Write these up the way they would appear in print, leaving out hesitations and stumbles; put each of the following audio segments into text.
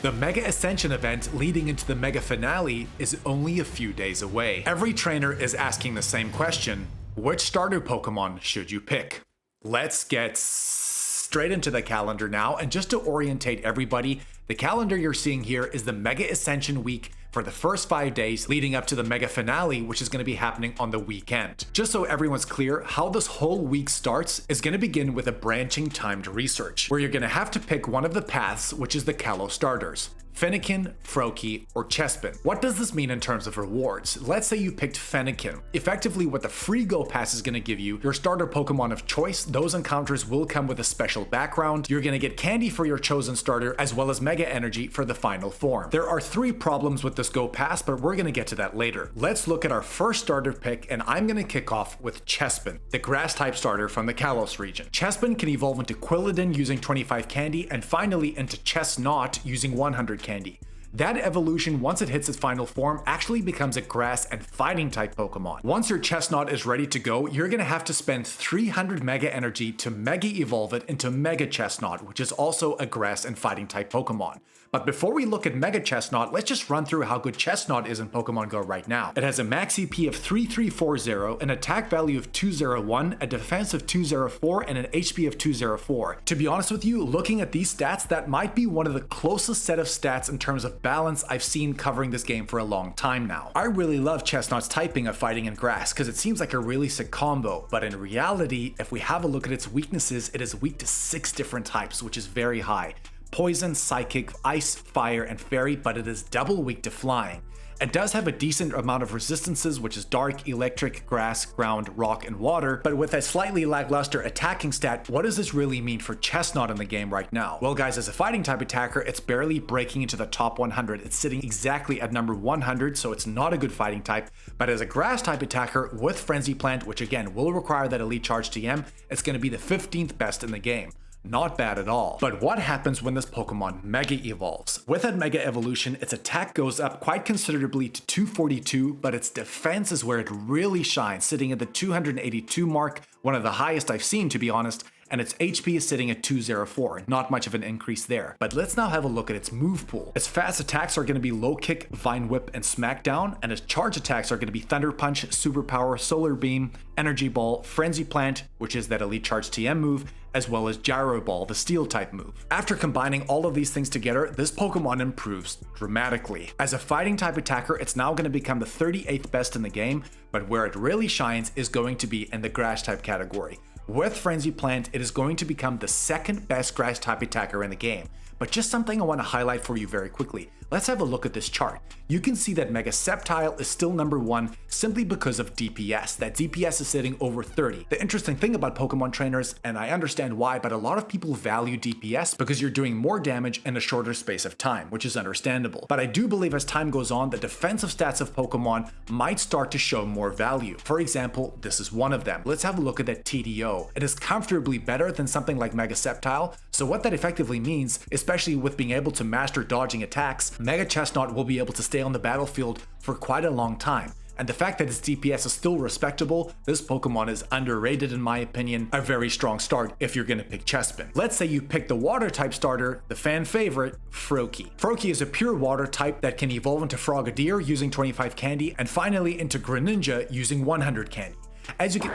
The Mega Ascension event leading into the Mega Finale is only a few days away. Every trainer is asking the same question: which starter Pokemon should you pick? Let's get straight into the calendar now, and just to orientate everybody, the calendar you're seeing here is the Mega Ascension week for the first 5 days leading up to the Mega Finale, which is going to be happening on the weekend. Just so everyone's clear, how this whole week starts is going to begin with a branching timed research, where you're going to have to pick one of the paths, which is the Kalos starters: Fennekin, Froakie, or Chespin. What does this mean in terms of rewards? Let's say you picked Fennekin. Effectively, what the free Go Pass is going to give you, your starter Pokemon of choice, those encounters will come with a special background. You're going to get candy for your chosen starter, as well as Mega Energy for the final form. There are 3 problems with this Go Pass, but we're going to get to that later. Let's look at our first starter pick, and I'm going to kick off with Chespin, the grass-type starter from the Kalos region. Chespin can evolve into Quilladin using 25 candy, and finally into Chesnaught using 100 candy. That evolution, once it hits its final form, actually becomes a grass and fighting type Pokemon. Once your Chesnaught is ready to go, you're gonna have to spend 300 Mega Energy to Mega Evolve it into Mega Chesnaught, which is also a grass and fighting type Pokemon. But before we look at Mega Chesnaught, let's just run through how good Chesnaught is in Pokemon Go right now. It has a max EP of 3340, an attack value of 201, a defense of 204, and an HP of 204. To be honest with you, looking at these stats, that might be one of the closest set of stats in terms of balance I've seen covering this game for a long time now. I really love Chesnaught's typing of fighting and grass because it seems like a really sick combo, but in reality, if we have a look at its weaknesses, it is weak to 6 different types, which is very high. Poison, Psychic, Ice, Fire, and Fairy, but it is double weak to Flying. It does have a decent amount of resistances, which is Dark, Electric, Grass, Ground, Rock, and Water, but with a slightly lackluster attacking stat, what does this really mean for Chesnaught in the game right now? Well guys, as a fighting type attacker, it's barely breaking into the top 100. It's sitting exactly at number 100, so it's not a good fighting type, but as a grass type attacker with Frenzy Plant, which again will require that Elite Charge TM, it's going to be the 15th best in the game. Not bad at all. But what happens when this Pokemon Mega Evolves? With that Mega Evolution, its attack goes up quite considerably to 242, but its defense is where it really shines, sitting at the 282 mark, one of the highest I've seen to be honest, and its HP is sitting at 204, not much of an increase there. But let's now have a look at its move pool. Its fast attacks are going to be Low Kick, Vine Whip, and Smackdown, and its charge attacks are going to be Thunder Punch, Superpower, Solar Beam, Energy Ball, Frenzy Plant, which is that Elite Charge TM move, as well as Gyro Ball, the Steel type move. After combining all of these things together, this Pokemon improves dramatically. As a fighting type attacker, it's now going to become the 38th best in the game, but where it really shines is going to be in the grass type category. With Frenzy Plant, it is going to become the 2nd best grass type attacker in the game. But just something I want to highlight for you very quickly. Let's have a look at this chart. You can see that Mega Sceptile is still number 1 simply because of DPS. That DPS is sitting over 30. The interesting thing about Pokemon trainers, and I understand why, but a lot of people value DPS because you're doing more damage in a shorter space of time, which is understandable. But I do believe as time goes on, the defensive stats of Pokemon might start to show more value. For example, this is one of them. Let's have a look at that TDO. It is comfortably better than something like Mega Sceptile. So what that effectively means, especially with being able to master dodging attacks, Mega Chesnaught will be able to stay on the battlefield for quite a long time. And the fact that its DPS is still respectable, this Pokemon is underrated in my opinion. A very strong start if you're gonna pick Chespin. Let's say you pick the water type starter, the fan favorite, Froakie. Froakie is a pure water type that can evolve into Frogadier using 25 candy, and finally into Greninja using 100 candy. As you can...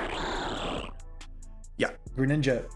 Yeah, Greninja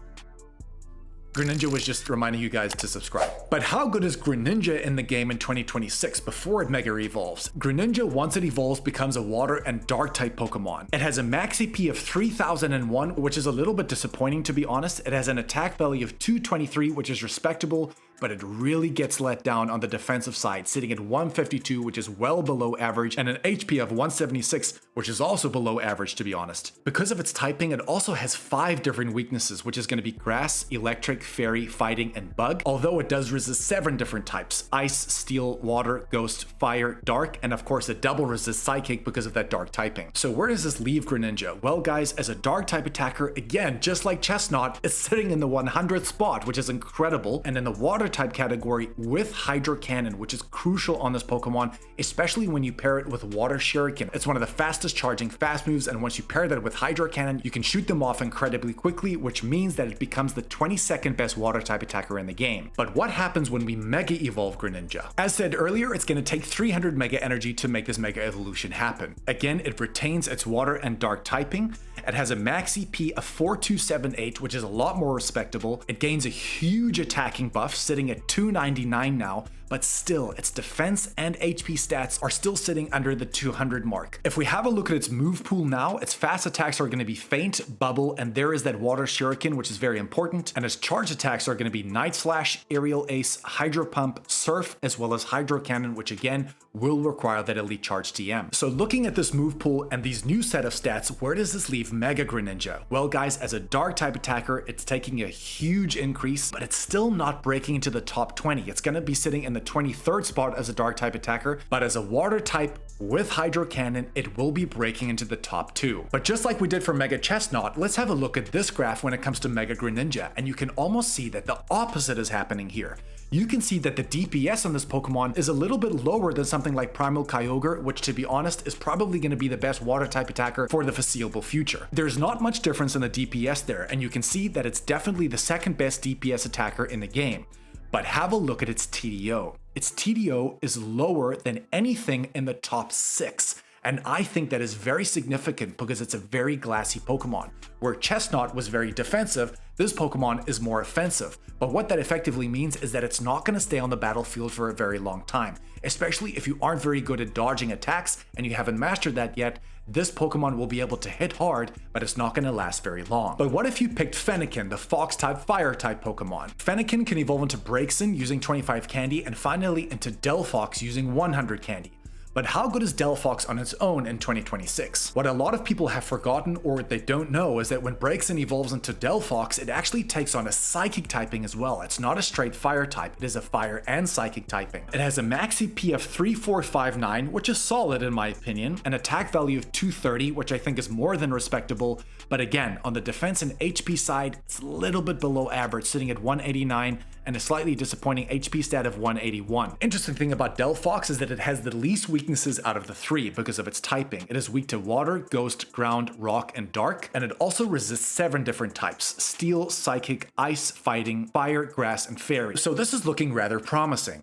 was just reminding you guys to subscribe. But how good is Greninja in the game in 2026 before it Mega Evolves? Greninja, once it evolves, becomes a water and dark type Pokemon. It has a max EP of 3001, which is a little bit disappointing to be honest. It has an attack value of 223, which is respectable, but it really gets let down on the defensive side, sitting at 152, which is well below average, and an HP of 176, which is also below average to be honest. Because of its typing, it also has 5 different weaknesses, which is going to be Grass, Electric, Fairy, Fighting, and Bug, although it does resist 7 different types: Ice, Steel, Water, Ghost, Fire, Dark, and of course it double resists Psychic because of that dark typing. So where does this leave Greninja? Well guys, as a dark type attacker, again, just like Chesnaught, it's sitting in the 100th spot, which is incredible, and in the water type category with Hydro Cannon, which is crucial on this Pokemon, especially when you pair it with Water Shuriken. It's one of the fastest charging fast moves, and once you pair that with Hydro Cannon, you can shoot them off incredibly quickly, which means that it becomes the 22nd best water type attacker in the game. But what happens when we Mega Evolve Greninja? As said earlier, it's going to take 300 Mega Energy to make this Mega Evolution happen. Again, it retains its water and dark typing. It has a max EP of 4278, which is a lot more respectable. It gains a huge attacking buff, sitting at 299 now, but still, its defense and HP stats are still sitting under the 200 mark. If we have a look at its move pool now, its fast attacks are going to be Feint, Bubble, and there is that Water Shuriken, which is very important, and its charge attacks are going to be Night Slash, Aerial Ace, Hydro Pump, Surf, as well as Hydro Cannon, which again will require that Elite Charge TM. So looking at this move pool and these new set of stats, where does this leave Mega Greninja? Well guys, as a dark type attacker, it's taking a huge increase, but it's still not breaking into the top 20. It's going to be sitting in the 23rd spot as a dark type attacker, but as a water type with Hydro Cannon, it will be breaking into the top 2. But just like we did for Mega Chesnaught, let's have a look at this graph when it comes to Mega Greninja, and you can almost see that the opposite is happening here. You can see that the DPS on this Pokemon is a little bit lower than something like Primal Kyogre, which to be honest is probably going to be the best water type attacker for the foreseeable future. There's not much difference in the DPS there, and you can see that it's definitely the second best DPS attacker in the game. But have a look at its TDO. Its TDO is lower than anything in the top 6. And I think that is very significant because it's a very glassy Pokemon. Where Chesnaught was very defensive, this Pokemon is more offensive. But what that effectively means is that it's not going to stay on the battlefield for a very long time. Especially if you aren't very good at dodging attacks and you haven't mastered that yet, this Pokemon will be able to hit hard, but it's not going to last very long. But what if you picked Fennekin, the Fox-type, Fire-type Pokemon? Fennekin can evolve into Braixen using 25 candy and finally into Delphox using 100 candy. But how good is Delphox on its own in 2026? What a lot of people have forgotten or they don't know is that when Braixen evolves into Delphox, it actually takes on a psychic typing as well. It's not a straight fire type, it is a fire and psychic typing. It has a max EP of 3459, which is solid in my opinion, an attack value of 230, which I think is more than respectable, but again, on the defense and HP side, it's a little bit below average, sitting at 189 and a slightly disappointing HP stat of 181. Interesting thing about Delphox is that it has the least weaknesses out of the 3 because of its typing. It is weak to water, ghost, ground, rock, and dark, and it also resists 7 different types: steel, psychic, ice, fighting, fire, grass, and fairy. So this is looking rather promising.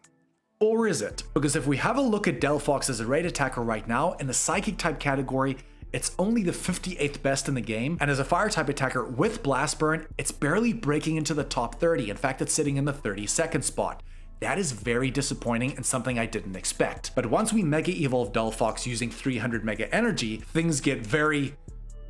Or is it? Because if we have a look at Delphox as a raid attacker right now, in the psychic type category, it's only the 58th best in the game, and as a fire type attacker with Blast Burn, it's barely breaking into the top 30. In fact, it's sitting in the 32nd spot. That is very disappointing and something I didn't expect. But once we Mega Evolve Delphox using 300 Mega Energy, things get very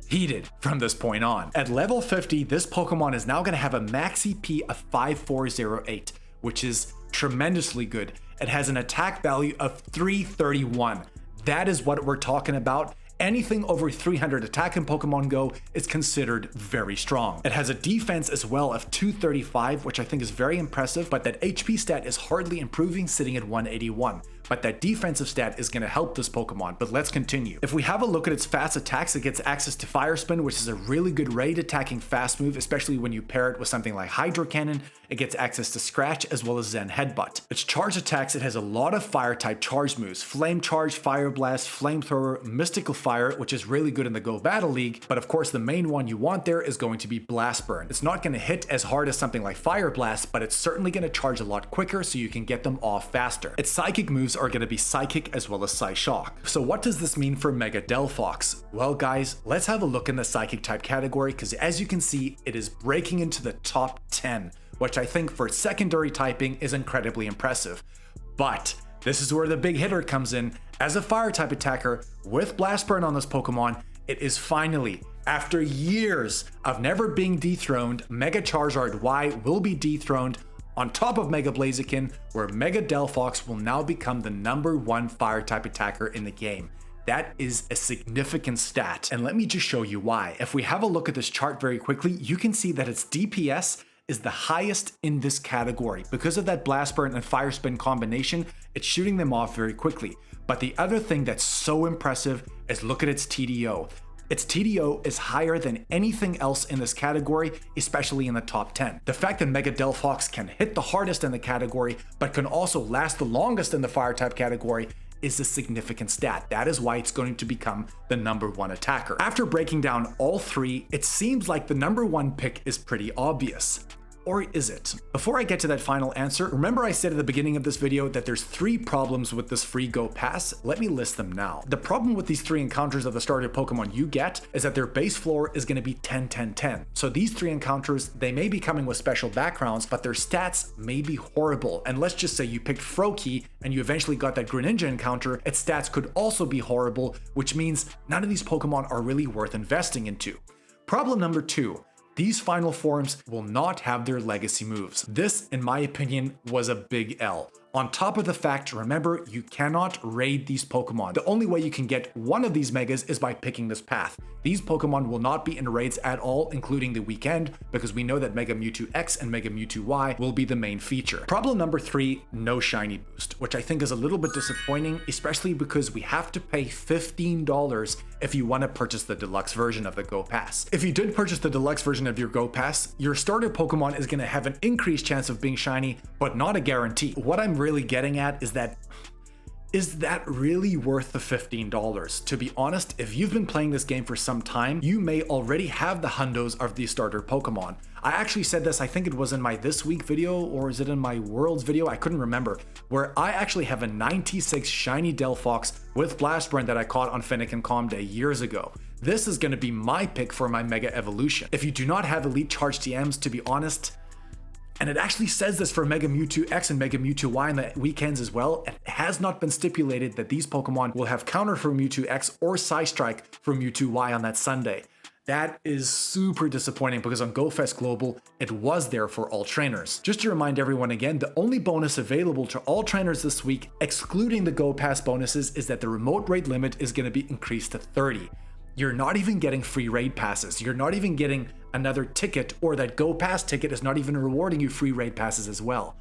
heated from this point on. At level 50, this Pokemon is now going to have a max EP of 5408, which is tremendously good. It has an attack value of 331. That is what we're talking about. Anything over 300 attack in Pokemon Go is considered very strong. It has a defense as well of 235, which I think is very impressive, but that HP stat is hardly improving, sitting at 181. But that defensive stat is going to help this Pokemon, but let's continue. If we have a look at its fast attacks, it gets access to Fire Spin, which is a really good raid attacking fast move, especially when you pair it with something like Hydro Cannon. It gets access to Scratch as well as Zen Headbutt. Its charge attacks, it has a lot of fire type charge moves: Flame Charge, Fire Blast, Flamethrower, Mystical Fire, which is really good in the Go Battle League, but of course the main one you want there is going to be Blast Burn. It's not going to hit as hard as something like Fire Blast, but it's certainly going to charge a lot quicker so you can get them off faster. Its psychic moves are going to be Psychic as well as Psyshock. So what does this mean for Mega Delphox? Well guys, let's have a look in the Psychic type category, because as you can see, it is breaking into the top 10, which I think for secondary typing is incredibly impressive. But this is where the big hitter comes in. As a fire type attacker with Blast Burn on this Pokemon, it is finally, after years of never being dethroned, Mega Charizard Y will be dethroned on top of Mega Blaziken, where Mega Delphox will now become the #1 fire type attacker in the game. That is a significant stat, and let me just show you why. If we have a look at this chart very quickly, you can see that its DPS is the highest in this category. Because of that Blast Burn and Fire Spin combination, it's shooting them off very quickly. But the other thing that's so impressive is look at its TDO. Its TDO is higher than anything else in this category, especially in the top 10. The fact that Mega Delphox can hit the hardest in the category, but can also last the longest in the fire type category is a significant stat. That is why it's going to become the #1 attacker. After breaking down all three, it seems like the #1 pick is pretty obvious. Or is it? Before I get to that final answer, remember I said at the beginning of this video that there's 3 problems with this free Go Pass? Let me list them now. The problem with these 3 encounters of the starter Pokemon you get is that their base floor is going to be 10-10-10. So these 3 encounters, they may be coming with special backgrounds, but their stats may be horrible. And let's just say you picked Froakie and you eventually got that Greninja encounter, its stats could also be horrible, which means none of these Pokemon are really worth investing into. Problem number 2. These final forms will not have their legacy moves. This, in my opinion, was a big L. On top of the fact, remember, you cannot raid these Pokemon. The only way you can get one of these Megas is by picking this path. These Pokemon will not be in raids at all, including the weekend, because we know that Mega Mewtwo X and Mega Mewtwo Y will be the main feature. Problem number 3, no shiny boost, which I think is a little bit disappointing, especially because we have to pay $15 if you want to purchase the deluxe version of the Go Pass. If you did purchase the deluxe version of your Go Pass, your starter Pokemon is going to have an increased chance of being shiny, but not a guarantee. What I'm really getting at is that really worth the $15? To be honest, if you've been playing this game for some time, you may already have the hundos of the starter Pokemon. I actually said this, I think it was in my This Week video, or is it in my Worlds video? I couldn't remember, where I actually have a 96 shiny Delphox with Blast Burn that I caught on Fennekin Calm Day years ago. This is going to be my pick for my Mega Evolution. If you do not have Elite Charge TMs, to be honest, and it actually says this for Mega Mewtwo X and Mega Mewtwo Y on the weekends as well, it has not been stipulated that these Pokemon will have counter for Mewtwo X or Psystrike for Mewtwo Y on that Sunday. That is super disappointing because on GoFest Global, it was there for all trainers. Just to remind everyone again, the only bonus available to all trainers this week, excluding the Go Pass bonuses, is that the remote raid limit is going to be increased to 30. You're not even getting free raid passes. You're not even getting another ticket, or that Go Pass ticket is not even rewarding you free raid passes as well.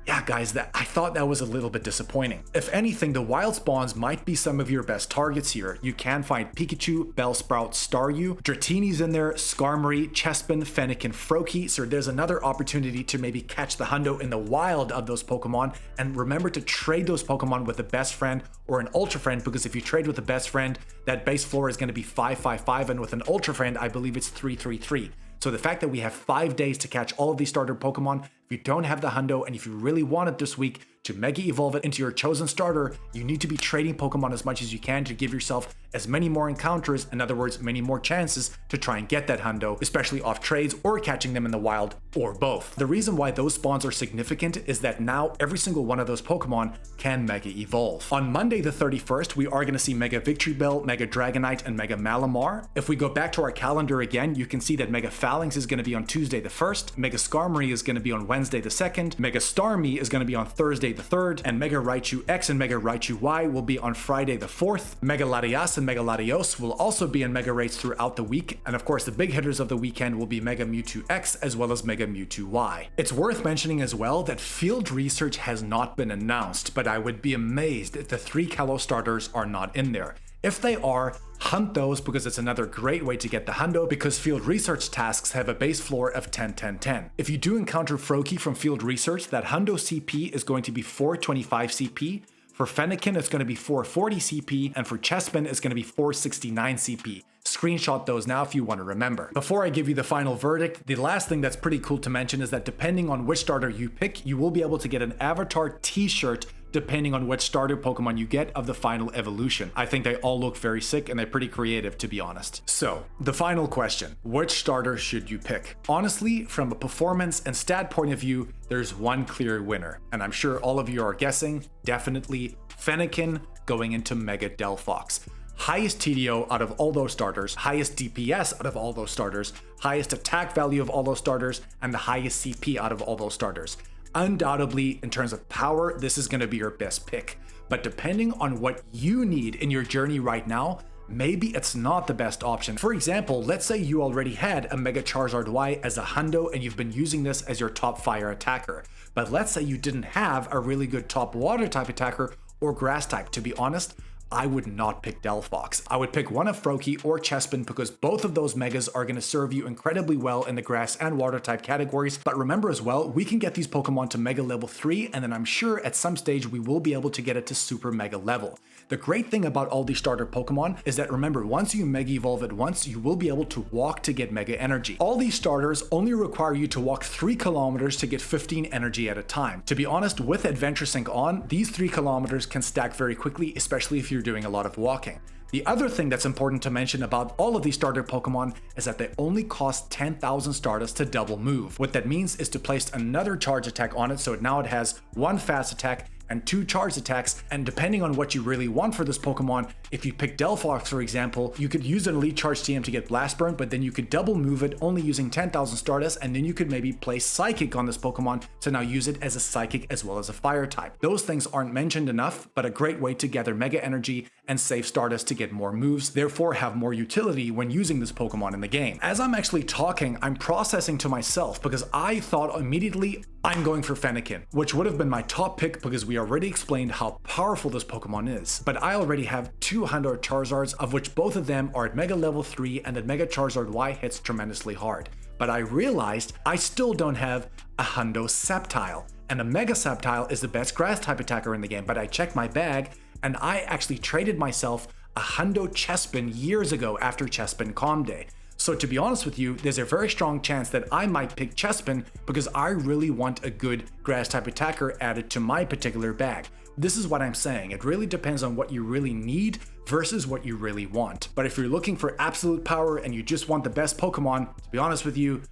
Yeah, guys, I thought that was a little bit disappointing. If anything, the wild spawns might be some of your best targets here. You can find Pikachu, Bellsprout, Staryu, Dratini's in there, Skarmory, Chespin, Fennekin, Froakie, so there's another opportunity to maybe catch the hundo in the wild of those Pokemon, and remember to trade those Pokemon with a best friend or an ultra friend, because if you trade with a best friend, that base floor is going to be 5-5-5, and with an ultra friend, I believe it's 3-3-3. So the fact that we have 5 days to catch all of these starter Pokemon, if you don't have the hundo and if you really want it this week to Mega Evolve it into your chosen starter, you need to be trading Pokemon as much as you can to give yourself as many more encounters, in other words, many more chances to try and get that hundo, especially off trades or catching them in the wild, or both. The reason why those spawns are significant is that now every single one of those Pokemon can Mega Evolve. On Monday the 31st, we are going to see Mega Victory Bell, Mega Dragonite, and Mega Malamar. If we go back to our calendar again, you can see that Mega Phalanx is going to be on Tuesday the 1st, Mega Skarmory is going to be on Wednesday the 2nd, Mega Starmie is going to be on Thursday the 3rd, and Mega Raichu X and Mega Raichu Y will be on Friday the 4th. Mega Latias and Mega Latios will also be in Mega Raids throughout the week, and of course the big hitters of the weekend will be Mega Mewtwo X as well as Mega Mewtwo Y. It's worth mentioning as well that field research has not been announced, but I would be amazed if the 3 Kalos starters are not in there. If they are, hunt those, because it's another great way to get the hundo, because field research tasks have a base floor of 10-10-10. If you do encounter Froakie from field research, that hundo CP is going to be 425 CP. For Fennekin, it's going to be 440 CP, and for Chespin, it's going to be 469 CP. Screenshot those now if you want to remember. Before I give you the final verdict, the last thing that's pretty cool to mention is that depending on which starter you pick, you will be able to get an avatar t-shirt depending on which starter Pokemon you get of the final evolution. I think they all look very sick and they're pretty creative, to be honest. So, the final question, which starter should you pick? Honestly, from a performance and stat point of view, there's one clear winner, and I'm sure all of you are guessing, definitely Fennekin going into Mega Delphox. Highest TDO out of all those starters, highest DPS out of all those starters, highest attack value of all those starters, and the highest CP out of all those starters. Undoubtedly, in terms of power, this is going to be your best pick. But depending on what you need in your journey right now, maybe it's not the best option. For example, let's say you already had a Mega Charizard Y as a hundo and you've been using this as your top fire attacker. But let's say you didn't have a really good top water type attacker or grass type. To be honest, I would not pick Delphox. I would pick one of Froakie or Chespin because both of those megas are going to serve you incredibly well in the grass and water type categories. But remember as well, we can get these Pokemon to mega level 3, and then I'm sure at some stage we will be able to get it to super mega level. The great thing about all these starter Pokemon is that remember, once you mega evolve it once, you will be able to walk to get mega energy. All these starters only require you to walk 3 kilometers to get 15 energy at a time. To be honest, with Adventure Sync on, these 3 kilometers can stack very quickly, especially if you're doing a lot of walking. The other thing that's important to mention about all of these starter Pokemon is that they only cost 10,000 Stardust to double move. What that means is to place another charge attack on it, so now it has 1 fast attack and 2 charged attacks, and depending on what you really want for this Pokemon, if you pick Delphox for example, you could use an Elite Charge TM to get Blast Burn, but then you could double move it only using 10,000 Stardust, and then you could maybe place Psychic on this Pokemon to now use it as a Psychic as well as a Fire type. Those things aren't mentioned enough, but a great way to gather Mega Energy and save Stardust to get more moves, therefore have more utility when using this Pokemon in the game. As I'm actually talking, I'm processing to myself because I thought immediately I'm going for Fennekin, which would have been my top pick because we already explained how powerful this Pokemon is. But I already have 200 Charizards, of which both of them are at Mega level 3, and that Mega Charizard Y hits tremendously hard. But I realized I still don't have a Hundo Sceptile, and a Mega Sceptile is the best grass type attacker in the game, but I checked my bag and I actually traded myself a Hundo Chespin years ago after Chespin Calm Day. So to be honest with you, there's a very strong chance that I might pick Chespin because I really want a good grass type attacker added to my particular bag. This is what I'm saying. It really depends on what you really need versus what you really want. But if you're looking for absolute power and you just want the best Pokemon, to be honest with you,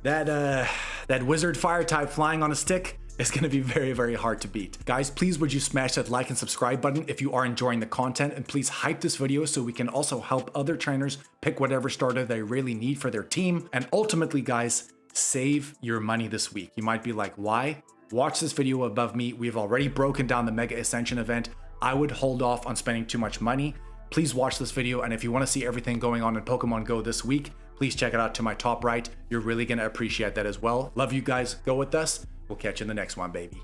that Wizard Fire type flying on a stick is going to be very, very hard to beat. Guys, please would you smash that like and subscribe button if you are enjoying the content, and please hype this video so we can also help other trainers pick whatever starter they really need for their team. And ultimately, guys, save your money this week. You might be like, why? Watch this video above me. We've already broken down the Mega Ascension event. I would hold off on spending too much money. Please watch this video, and if you want to see everything going on in Pokemon Go this week, please check it out to my top right. You're really going to appreciate that as well. Love you guys. Go with us. We'll catch you in the next one, baby.